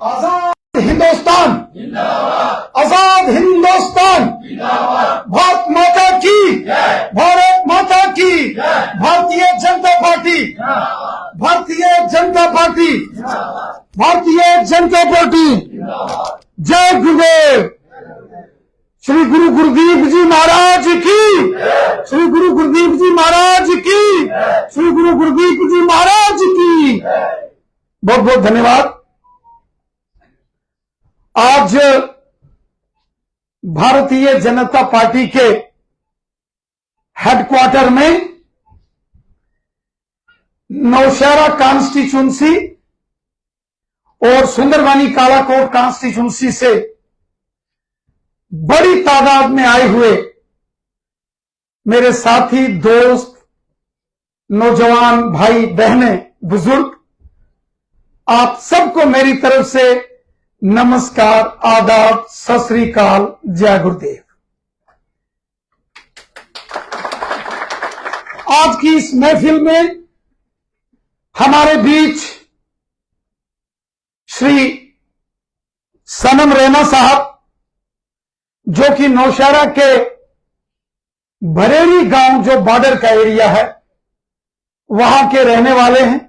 आजाद हिंदुस्तान जिंदाबाद, आजाद हिंदुस्तान जिंदाबाद, भारत माता की, भारत माता की, Bharatiya Janata party, Bharatiya Janata party, Bharatiya Janata party, जय गुरुदेव। श्री गुरु गुरुदीप जी महाराज की, श्री गुरु गुरुदीप जी महाराज की, श्री गुरु गुरुदीप जी महाराज की। बहुत बहुत धन्यवाद। आज भारतीय जनता पार्टी के हेडक्वार्टर में नौशहरा कॉन्स्टिट्यूंसी और सुंदरवानी कालाकोट कॉन्स्टिट्यूंसी से बड़ी तादाद में आए हुए मेरे साथी, दोस्त, नौजवान भाई बहनें, बुजुर्ग, आप सबको मेरी तरफ से नमस्कार, आदाब, सत श्री अकाल, जय गुरुदेव। आज की इस महफिल में हमारे बीच श्री सनम रैना साहब, जो कि नौशहरा के बरेली गांव, जो बॉर्डर का एरिया है, वहां के रहने वाले हैं।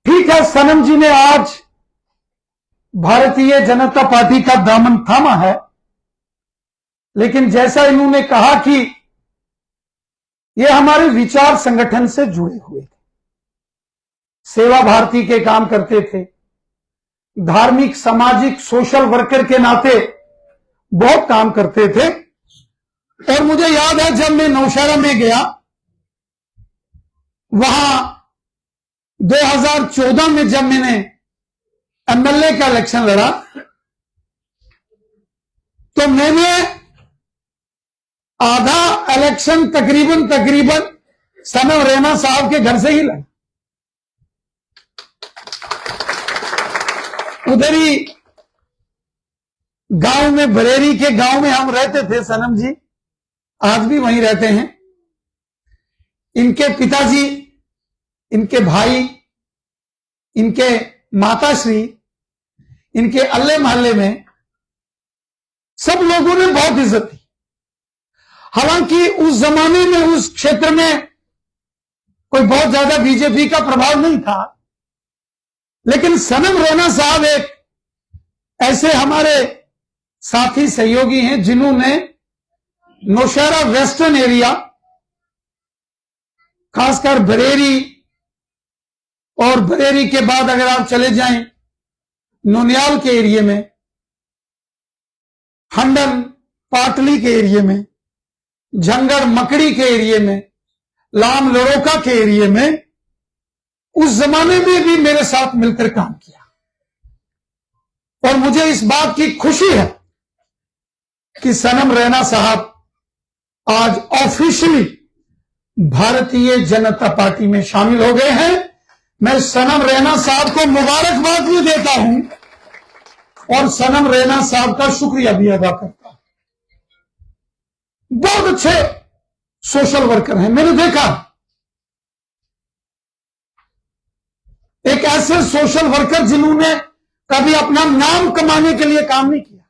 ठीक है, सनम जी ने आज भारतीय जनता पार्टी का दामन थामा है, लेकिन जैसा इन्होंने कहा कि ये हमारे विचार संगठन से जुड़े हुए थे, सेवा भारती के काम करते थे, धार्मिक, सामाजिक, सोशल वर्कर के नाते बहुत काम करते थे। और मुझे याद है, जब मैं नौशहरा में गया, वहां 2014 में जब मैंने एमएलए का इलेक्शन लड़ा, तो मैंने आधा इलेक्शन तकरीबन सनम रैना साहब के घर से ही लड़ा। उधर ही गांव में, बरेली के गांव में हम रहते थे। सनम जी आज भी वहीं रहते हैं। इनके पिताजी, इनके भाई, इनके माताश्री, इनके अल्ले मोहल्ले में सब लोगों ने बहुत इज्जत दी। हालांकि उस जमाने में उस क्षेत्र में कोई बहुत ज्यादा बीजेपी का प्रभाव नहीं था, लेकिन सनम रैना साहब एक ऐसे हमारे साथी, सहयोगी हैं, जिन्होंने नौशहरा वेस्टर्न एरिया, खासकर बरेली, और बरेली के बाद अगर आप चले जाएं नोनियाल के एरिया में, हंडन, पाटली के एरिया में, झंगड़ मकड़ी के एरिया में, लाम लड़ोका के एरिया में, उस जमाने में भी मेरे साथ मिलकर काम किया। और मुझे इस बात की खुशी है कि सनम रैना साहब आज ऑफिशियली भारतीय जनता पार्टी में शामिल हो गए हैं। मैं सनम रैना साहब को मुबारकबाद भी देता हूं और सनम रैना साहब का शुक्रिया भी अदा करता हूं। बहुत अच्छे सोशल वर्कर हैं। मैंने देखा एक ऐसे सोशल वर्कर जिन्होंने कभी अपना नाम कमाने के लिए काम नहीं किया,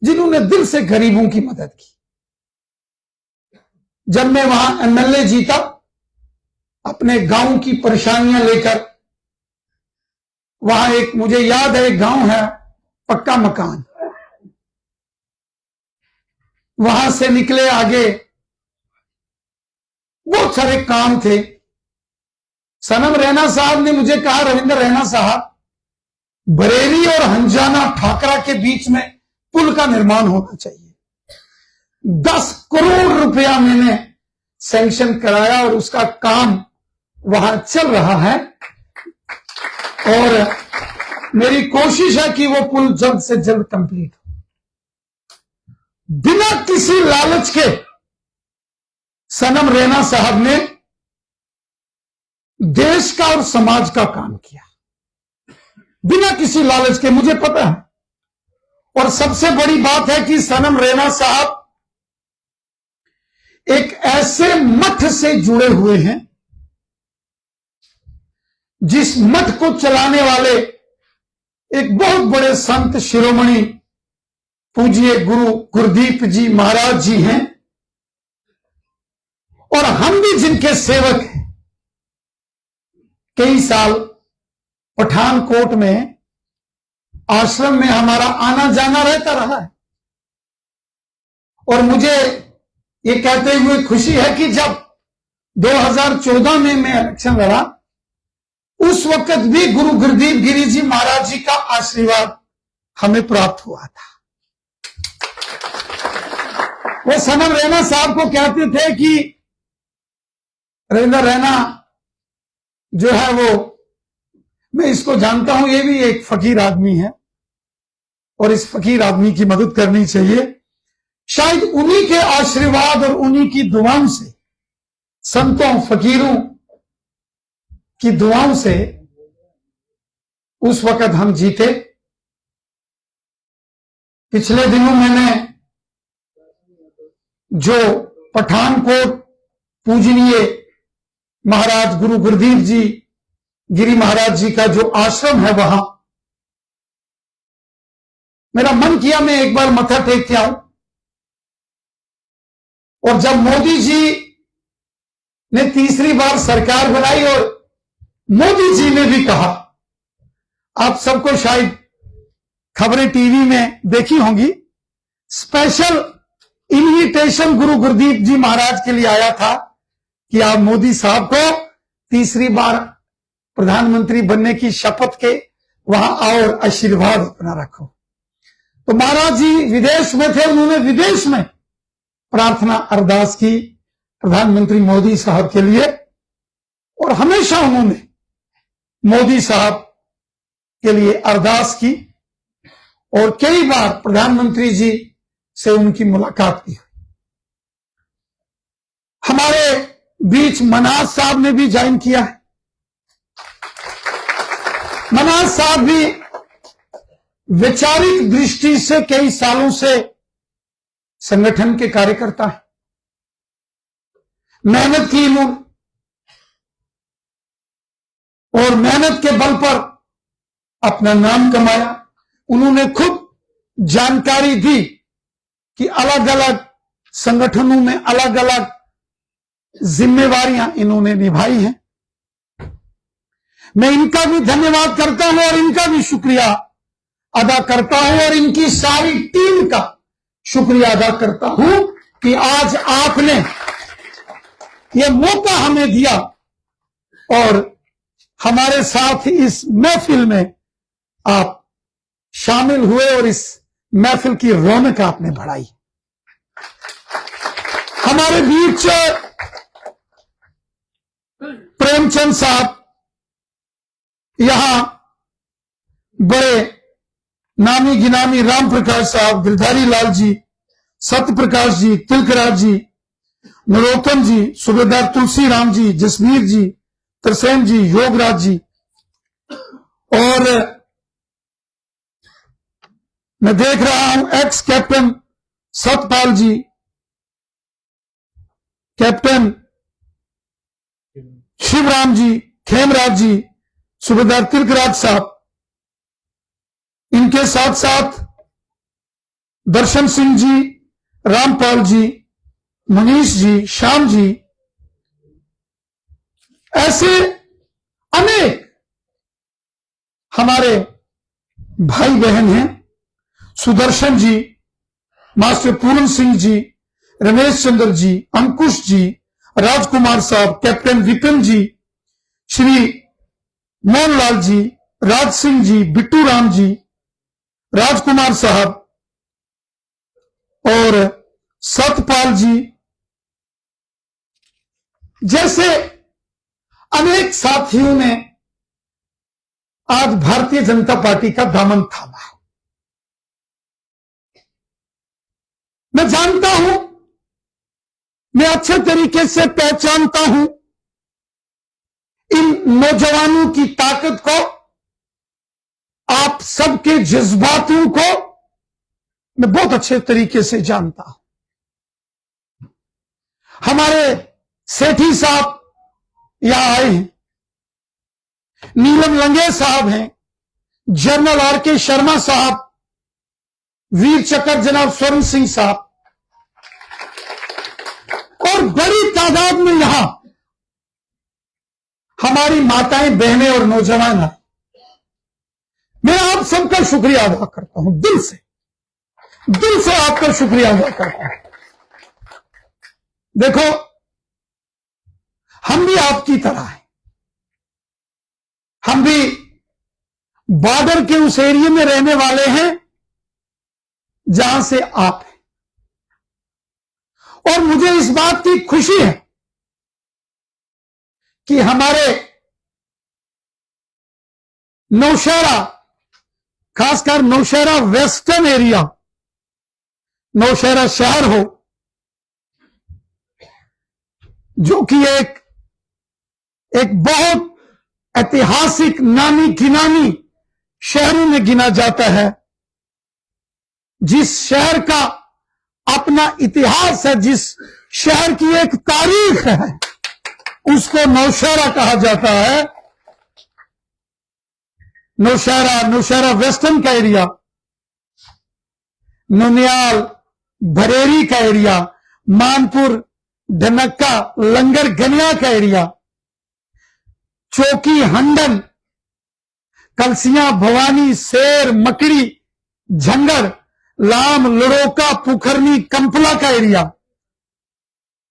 जिन्होंने दिल से गरीबों की मदद की। जब मैं वहां एमएलए जीता, अपने गांव की परेशानियां लेकर, वहां एक, मुझे याद है, एक गांव है, पक्का मकान, वहां से निकले आगे, बहुत सारे काम थे। सनम रैना साहब ने मुझे कहा, रविंद्र रैना साहब, बरेली और हंजाना ठाकरा के बीच में पुल का निर्माण होना चाहिए। 10 करोड़ रुपया मैंने सैंक्शन कराया और उसका काम वहां चल रहा है। और मेरी कोशिश है कि वो पुल जल्द से जल्द कंप्लीट हो। बिना किसी लालच के सनम रैना साहब ने देश का और समाज का काम किया, बिना किसी लालच के, मुझे पता है। और सबसे बड़ी बात है कि सनम रैना साहब एक ऐसे मठ से जुड़े हुए हैं जिस मठ को चलाने वाले एक बहुत बड़े संत शिरोमणि पूज्य गुरु गुरदीप जी महाराज जी हैं, और हम भी जिनके सेवक हैं। कई साल पठानकोट में आश्रम में हमारा आना जाना रहता रहा है, और मुझे ये कहते हुए खुशी है कि जब 2014 में मैं इलेक्शन लड़ा, उस वक्त भी गुरु गुरदीप गिरी जी महाराज जी का आशीर्वाद हमें प्राप्त हुआ था। वो समर रैना साहब को कहते थे कि रविंदर रैना जो है वो, मैं इसको जानता हूं, ये भी एक फकीर आदमी है और इस फकीर आदमी की मदद करनी चाहिए। शायद उन्हीं के आशीर्वाद और उन्हीं की दुआओं से, संतों फकीरों की दुआओं से उस वक्त हम जीते। पिछले दिनों मैंने जो पठानकोट पूजनीय महाराज गुरु गुरदीप जी गिरी महाराज जी का जो आश्रम है, वहां मेरा मन किया मैं एक बार मत्था टेक के आऊं। और जब मोदी जी ने तीसरी बार सरकार बनाई और मोदी जी ने भी कहा, आप सबको शायद खबरें टीवी में देखी होंगी, स्पेशल इन्विटेशन गुरु गुरदीप जी महाराज के लिए आया था कि आप मोदी साहब को तीसरी बार प्रधानमंत्री बनने की शपथ के वहां आओ और आशीर्वाद अपना रखो। तो महाराज जी विदेश में थे, उन्होंने विदेश में प्रार्थना अरदास की प्रधानमंत्री मोदी साहब के लिए, और हमेशा उन्होंने मोदी साहब के लिए अरदास की, और कई बार प्रधानमंत्री जी से उनकी मुलाकात भी हुई। हमारे बीच मनाज साहब ने भी ज्वाइन किया है। मनाज साहब भी वैचारिक दृष्टि से कई सालों से संगठन के कार्यकर्ता हैं। मेहनत की इन्होंने, और मेहनत के बल पर अपना नाम कमाया। उन्होंने खुद जानकारी दी कि अलग अलग संगठनों में अलग अलग जिम्मेवारियां इन्होंने निभाई हैं। मैं इनका भी धन्यवाद करता हूं और इनका भी शुक्रिया अदा करता हूं, और इनकी सारी टीम का शुक्रिया अदा करता हूं कि आज आपने ये मौका हमें दिया और हमारे साथ इस महफिल में आप शामिल हुए और इस महफिल की रौनक आपने बढ़ाई। हमारे बीच प्रेमचंद साहब, यहां बड़े नामी गिनामी राम प्रकाश साहब, गिरधारी लाल जी, सत्य प्रकाश जी, तिलकराज जी, नरोत्तम जी, सूबेदार तुलसी राम जी, जसवीर जी, तरसेम जी, योगराज जी, और मैं देख रहा हूं एक्स कैप्टन सतपाल जी, कैप्टन शिवराम जी, खेमराज जी, सूबेदार तिलकराज साहब, इनके साथ साथ दर्शन सिंह जी, रामपाल जी, मनीष जी, श्याम जी, ऐसे अनेक हमारे भाई बहन हैं। सुदर्शन जी, मास्टर पूरन सिंह जी, रमेश चंद्र जी, अंकुश जी, राजकुमार साहब, कैप्टन विपिन जी, श्री मोहनलाल जी, राज सिंह जी, बिट्टू राम जी, राजकुमार साहब और सतपाल जी जैसे अनेक साथियों ने आज भारतीय जनता पार्टी का दामन थामा है। मैं जानता हूं, मैं अच्छे तरीके से पहचानता हूं इन नौजवानों की ताकत को, आप सबके जज्बातों को मैं बहुत अच्छे तरीके से जानता हूं। हमारे सेठी साहब यहां आए हैं, नीलम लंगे साहब हैं, जनरल आर के शर्मा साहब, वीर चक्र जनाब स्वर्ण सिंह साहब, और बड़ी तादाद में यहां हमारी माताएं, बहनें और नौजवान हैं। मैं आप सबका शुक्रिया अदा करता हूं, दिल से आपका शुक्रिया अदा करता हूं। देखो, हम भी आपकी तरह हैं, हम भी बॉर्डर के उस एरिया में रहने वाले हैं जहां से आप हैं, और मुझे इस बात की खुशी है कि हमारे नौशहरा, खासकर नौशहरा वेस्टर्न एरिया, नौशहरा शहर हो, जो कि एक बहुत ऐतिहासिक नामी गिनानी शहरों में गिना जाता है, जिस शहर का अपना इतिहास है, जिस शहर की एक तारीख है, उसको नौशहरा कहा जाता है। नौशहरा वेस्टर्न का एरिया, नौनियाल भरेरी का एरिया, मानपुर, ढनक्का, लंगर गनिया का एरिया, चौकी, हंडन, कलसियां, भवानी, सेर, मकड़ी, झंगर, लाम, लड़ोका, पुखरनी, कंपला का एरिया,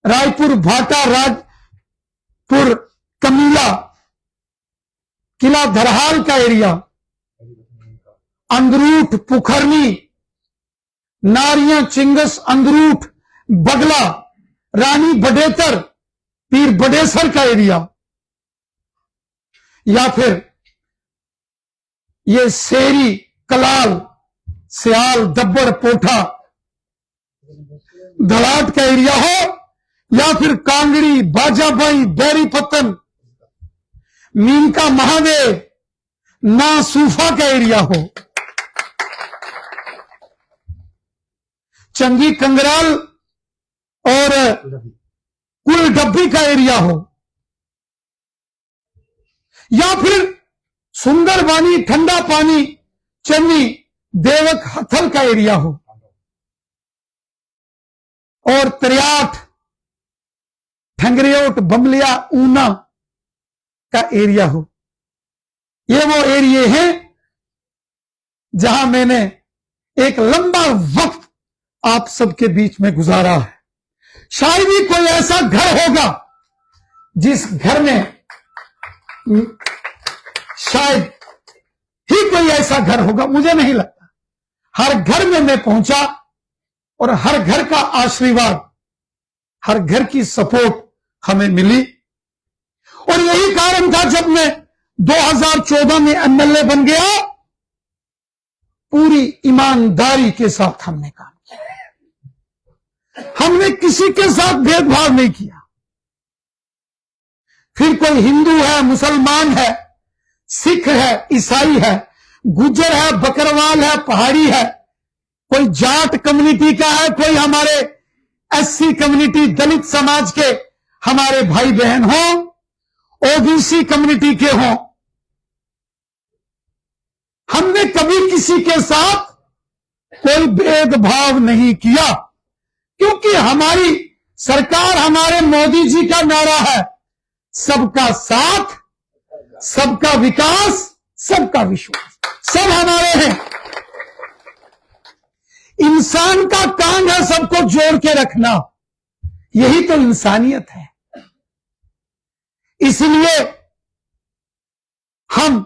रायपुर, भाटा, राजपुर, कमीला, किला धरहाल का एरिया, अंदरूठ, पुखरनी, नारियां, चिंगस, अंदरूठ, बगला, रानी बडेतर, पीर बडेसर का एरिया, या फिर ये सेरी, कलाल, सियाल, दब्बड़, पोठा, धड़ाट का एरिया हो, या फिर कांगड़ी, बाजाबाई, बैरीपत्तन, मीनका, महादेव, नासूफा का एरिया हो, चंगी, कंगराल और कुल डब्बी का एरिया हो, या फिर सुंदरबानी, ठंडा पानी, चन्नी, देवक, हथल का एरिया हो, और त्रियाठ, ठंगरियोट, बमलिया, ऊना का एरिया हो। ये वो एरिया हैं जहां मैंने एक लंबा वक्त आप सबके बीच में गुजारा है। शायद ही कोई ऐसा घर होगा जिस घर में, शायद ही कोई ऐसा घर होगा, मुझे नहीं लगता। हर घर में मैं पहुंचा और हर घर का आशीर्वाद, हर घर की सपोर्ट हमें मिली, और यही कारण था जब मैं 2014 में एमएलए बन गया, पूरी ईमानदारी के साथ हमने काम किया, हमने किसी के साथ भेदभाव नहीं किया। फिर कोई हिंदू है, मुसलमान है, सिख है, ईसाई है, गुज्जर है, बकरवाल है, पहाड़ी है, कोई जाट कम्युनिटी का है, कोई हमारे एससी कम्युनिटी, दलित समाज के हमारे भाई बहन हो, ओबीसी कम्युनिटी के हों, हमने कभी किसी के साथ कोई भेदभाव नहीं किया, क्योंकि हमारी सरकार, हमारे मोदी जी का नारा है, सबका साथ, सबका विकास, सबका विश्वास, सब हमारे हैं। इंसान का काम है सबको जोड़ के रखना, यही तो इंसानियत है। इसलिए हम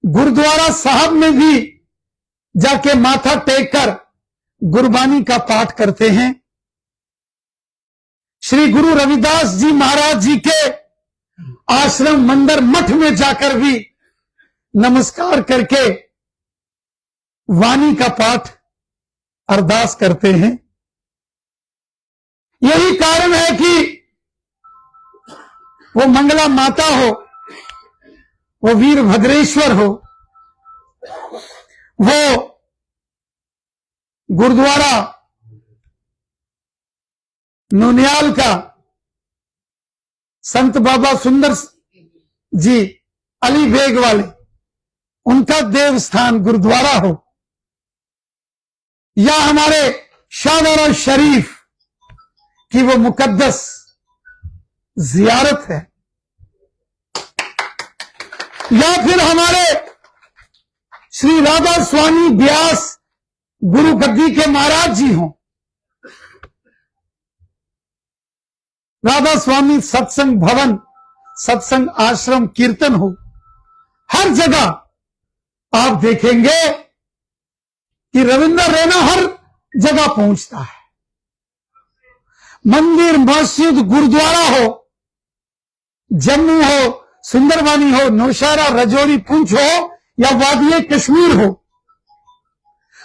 गुरुद्वारा साहब में भी जाके माथा टेक कर गुरबानी का पाठ करते हैं। श्री गुरु रविदास जी महाराज जी के आश्रम, मंदिर, मठ में जाकर भी नमस्कार करके वाणी का पाठ, अरदास करते हैं। यही कारण है कि वो मंगला माता हो, वो वीर भद्रेश्वर हो, वो गुरुद्वारा नौनियाल का संत बाबा सुंदर जी अली बेग वाले, उनका देवस्थान गुरुद्वारा हो, या हमारे शाहदरा शरीफ की वो मुकद्दस जियारत है, या फिर हमारे श्री राधा स्वामी व्यास गुरु गद्दी के महाराज जी हों, राधा स्वामी सत्संग भवन, सत्संग आश्रम, कीर्तन हो, हर जगह आप देखेंगे कि रविंद्र रैना हर जगह पहुंचता है। मंदिर, मस्जिद, गुरुद्वारा हो, जम्मू हो, सुंदरबानी हो, नौशहरा, रजौरी, पुंछ हो या वादिये कश्मीर हो,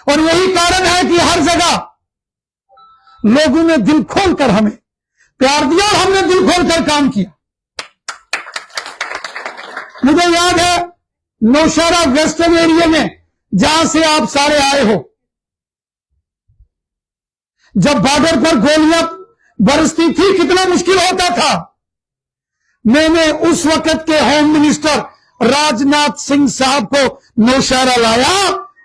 और यही कारण है कि हर जगह लोगों ने दिल खोलकर हमें प्यार दिया और हमने दिल खोलकर काम किया। मुझे याद है नौशहरा वेस्टर्न एरिया में जहां से आप सारे आए हो, जब बॉर्डर पर गोलियां बरसती थी कितना मुश्किल होता था। मैंने उस वक्त के होम मिनिस्टर राजनाथ सिंह साहब को नौशहरा लाया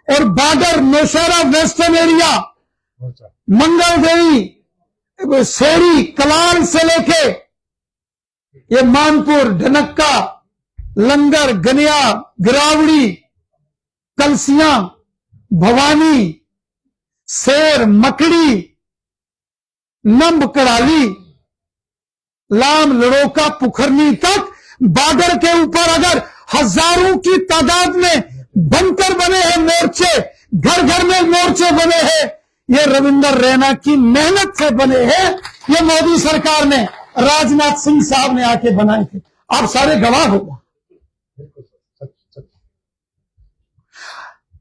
और बॉर्डर नौशहरा वेस्टर्न एरिया, मंगल देवी, सेरी, कलाल से लेके ये मानपुर, ढनक्का, लंगर, गनिया, गिरावड़ी, कलसियां, भवानी, शेर, मकड़ी, नंब, कड़ाली, लाम, लड़ोका, पुखरनी तक बॉर्डर के ऊपर अगर हजारों की तादाद में बंकर बने हैं मोर्चे, घर घर में मोर्चे बने हैं, ये रविंद्र रैना की मेहनत से बने हैं। ये मोदी सरकार ने, राजनाथ सिंह साहब ने आके बनाए थे, आप सारे गवाह होगा।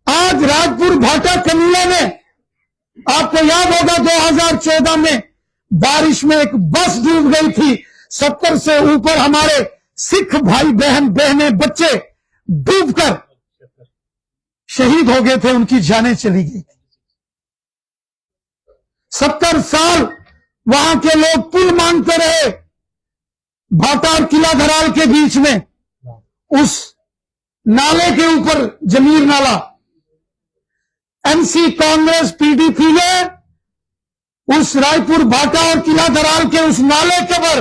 आज राजपुर भाटा कमीला में, आपको याद होगा 2014 में बारिश में एक बस डूब गई थी, 70 से ऊपर हमारे सिख भाई बहन, बहनें, बच्चे डूबकर शहीद हो गए थे, उनकी जानें चली गई थी। 70 साल वहां के लोग पुल मांगते रहे, भाटा और किला धराल के बीच में, उस नाले के ऊपर, जमीर नाला। एमसी, कांग्रेस, पीडीपी ने उस रायपुर, भाटा और किला धराल के उस नाले के पर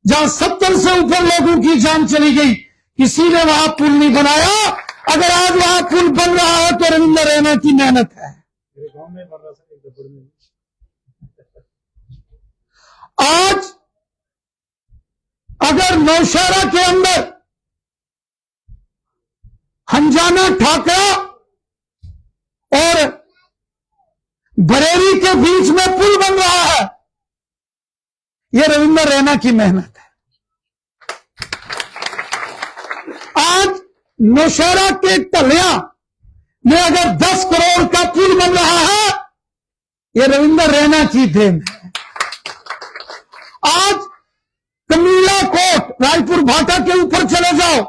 जहां 70 से ऊपर लोगों की जान चली गई, किसी ने वहां पुल नहीं बनाया। अगर आज वहां पुल बन रहा है तो रविंद्र रैना की मेहनत है। आज अगर नौशहरा के अंदर हंजाना, ठाकरा और बरेली के बीच में पुल बन रहा है, यह रविंद्र रैना की मेहनत है। आज नौशहरा के टलिया में अगर 10 करोड़ का पुल बन रहा है, यह रविंद्र रैना की देन है। आज कमीला कोट, रायपुर भाटा के ऊपर चले जाओ,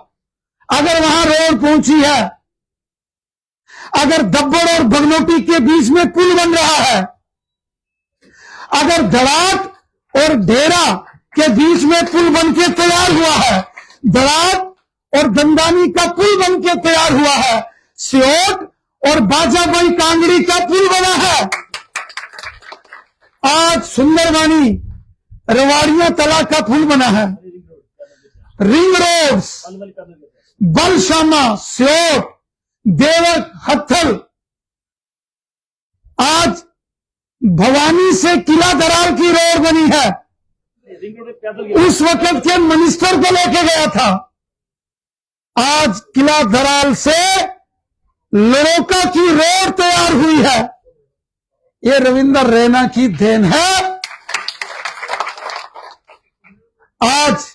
अगर वहां रोड पहुंची है, अगर दब्बड़ और बगनोटी के बीच में पुल बन रहा है, अगर धड़ाक और ढेरा के बीच में पुल बन के तैयार हुआ है, धड़ाक और दंदानी का पुल बन के तैयार हुआ है, सियोट और बाजाबाई कांगड़ी का पुल बना है, आज सुंदरबानी, रेवाड़िया तला का पुल बना है, रिंग रोड्स, बलशामा, सियोट, देवक, हत्थल, आज भवानी से किला दराल की रोड बनी है। उस वक्त के मिनिस्टर को लेके गया था। आज किला दराल से लड़ोका की रोड तैयार हुई है, ये रविंद्र रैना की देन है। आज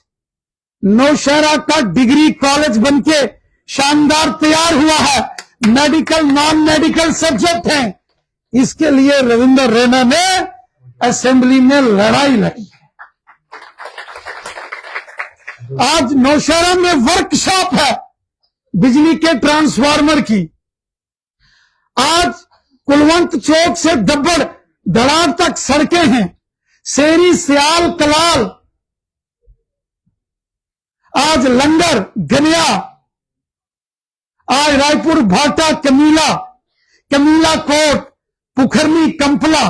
नौशहरा का डिग्री कॉलेज बनके शानदार तैयार हुआ है, मेडिकल, नॉन मेडिकल सब्जेक्ट हैं, इसके लिए रविंद्र रैना ने असेंबली में लड़ाई लड़ी है। आज नौशहरा में वर्कशॉप है बिजली के ट्रांसफार्मर की। आज कुलवंत चौक से दब्बड़ धड़ाक तक सड़कें हैं, शेरी, सियाल, कलाल, आज लंगर, गनिया, आज रायपुर भाटा कमीला, कमीला कोट, पुखरनी कंपला,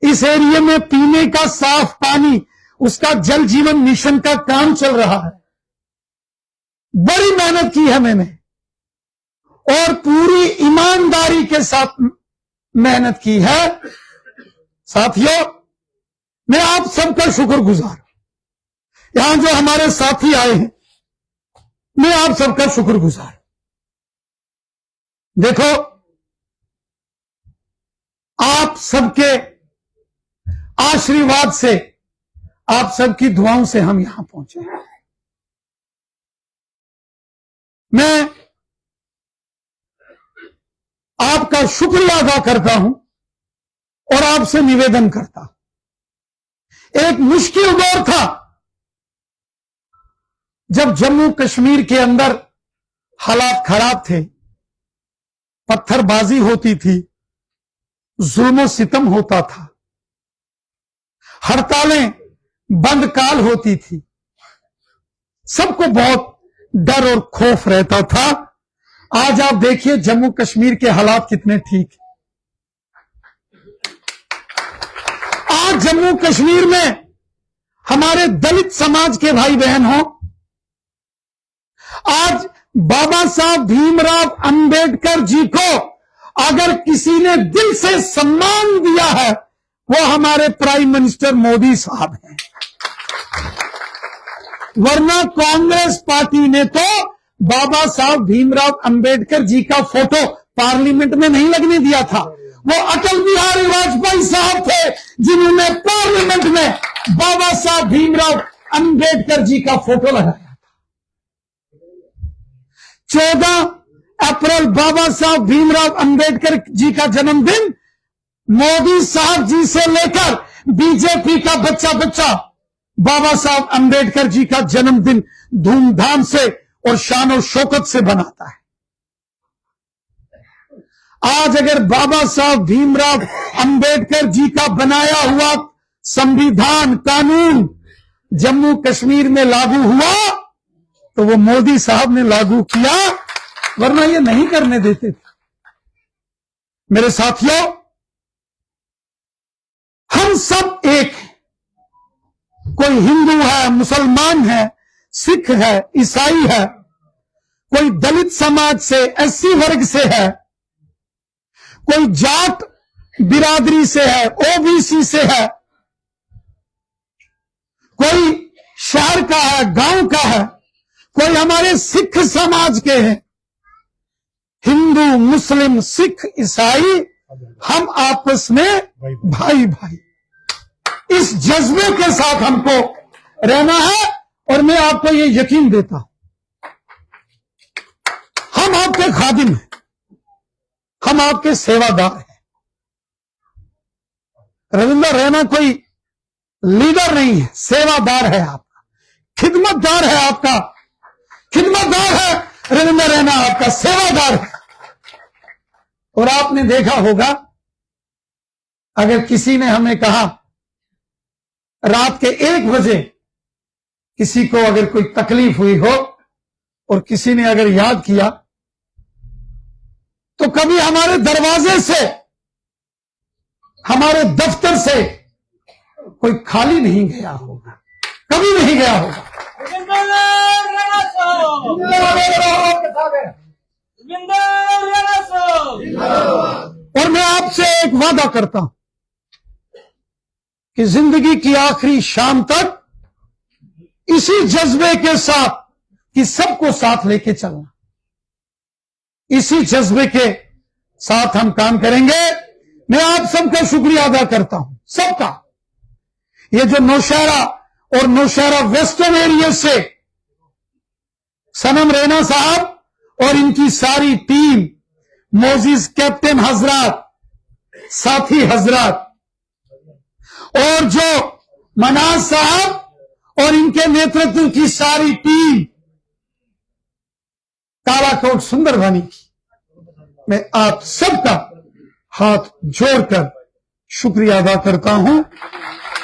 इस एरिया में पीने का साफ पानी, उसका जल जीवन मिशन का काम चल रहा है। बड़ी मेहनत की है मैंने और पूरी ईमानदारी के साथ मेहनत की है। साथियों, मैं आप सबका शुक्रगुजार, यहां जो हमारे साथी आए हैं, मैं आप सबका शुक्रगुजार। देखो, आप सबके आशीर्वाद से, आप सबकी दुआओं से हम यहां पहुंचे हैं। मैं आपका शुक्रिया अदा करता हूं और आपसे निवेदन करता, एक मुश्किल दौर था जब जम्मू कश्मीर के अंदर हालात खराब थे, पत्थरबाजी होती थी, जुल्म सितम होता था, हड़तालें बंद काल होती थी, सबको बहुत डर और खौफ रहता था। आज आप देखिए जम्मू कश्मीर के हालात कितने ठीक हैं। आज जम्मू कश्मीर में हमारे दलित समाज के भाई बहन हो, आज बाबा साहब भीमराव अंबेडकर जी को अगर किसी ने दिल से सम्मान दिया है, वो हमारे प्राइम मिनिस्टर मोदी साहब हैं। वरना कांग्रेस पार्टी ने तो बाबा साहब भीमराव अंबेडकर जी का फोटो पार्लियामेंट में नहीं लगने दिया था। वो अटल बिहारी वाजपेयी साहब थे जिन्होंने पार्लियामेंट में बाबा साहब भीमराव अंबेडकर जी का फोटो लगाया था। 14 अप्रैल बाबा साहब भीमराव अंबेडकर जी का जन्मदिन मोदी साहब जी से लेकर बीजेपी का बच्चा बच्चा बाबा साहब अंबेडकर जी का जन्मदिन धूमधाम से और शान और शौकत से बनाता है। आज अगर बाबा साहब भीमराव अंबेडकर जी का बनाया हुआ संविधान कानून जम्मू कश्मीर में लागू हुआ तो वो मोदी साहब ने लागू किया, वरना ये नहीं करने देते थे। मेरे साथियों, हम सब एक हैं। कोई हिंदू है, मुसलमान है, सिख है, ईसाई है, कोई दलित समाज से, एससी वर्ग से है, कोई जाट बिरादरी से है, ओबीसी से है, कोई शहर का है, गांव का है, कोई हमारे सिख समाज के हैं। हिंदू, मुस्लिम, सिख, ईसाई, हम आपस में भाई भाई, इस जज्बे के साथ हमको रहना है। और मैं आपको ये यकीन देता हूं, हम आपके खादिम हैं, हम आपके सेवादार हैं। रविंद्र रैना कोई लीडर नहीं है, सेवादार है आपका, खिदमतदार है आपका, खिदमतदार है रविंद्र रैना आपका, सेवादार है। और आपने देखा होगा, अगर किसी ने हमें कहा रात के 1 बजे किसी को अगर कोई तकलीफ हुई हो और किसी ने अगर याद किया, तो कभी हमारे दरवाजे से, हमारे दफ्तर से कोई खाली नहीं गया होगा, कभी नहीं गया होगा। और मैं आपसे एक वादा करता हूं कि जिंदगी की आखिरी शाम तक इसी जज्बे के साथ कि सबको साथ लेके चलना, इसी जज्बे के साथ हम काम करेंगे। मैं आप सबका शुक्रिया अदा करता हूं, सबका। ये जो नौशहरा और नौशहरा वेस्टर्न एरिया से सनम रैना साहब और इनकी सारी टीम, मोजिज कैप्टन हजरात, साथी हजरात, और जो मनाज साहब और इनके नेतृत्व की सारी टीम कालाकोट सुंदरबनी की, मैं आप सबका हाथ जोड़कर शुक्रिया अदा करता हूं,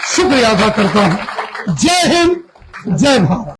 शुक्रिया अदा करता हूं। जय हिंद, जय भारत।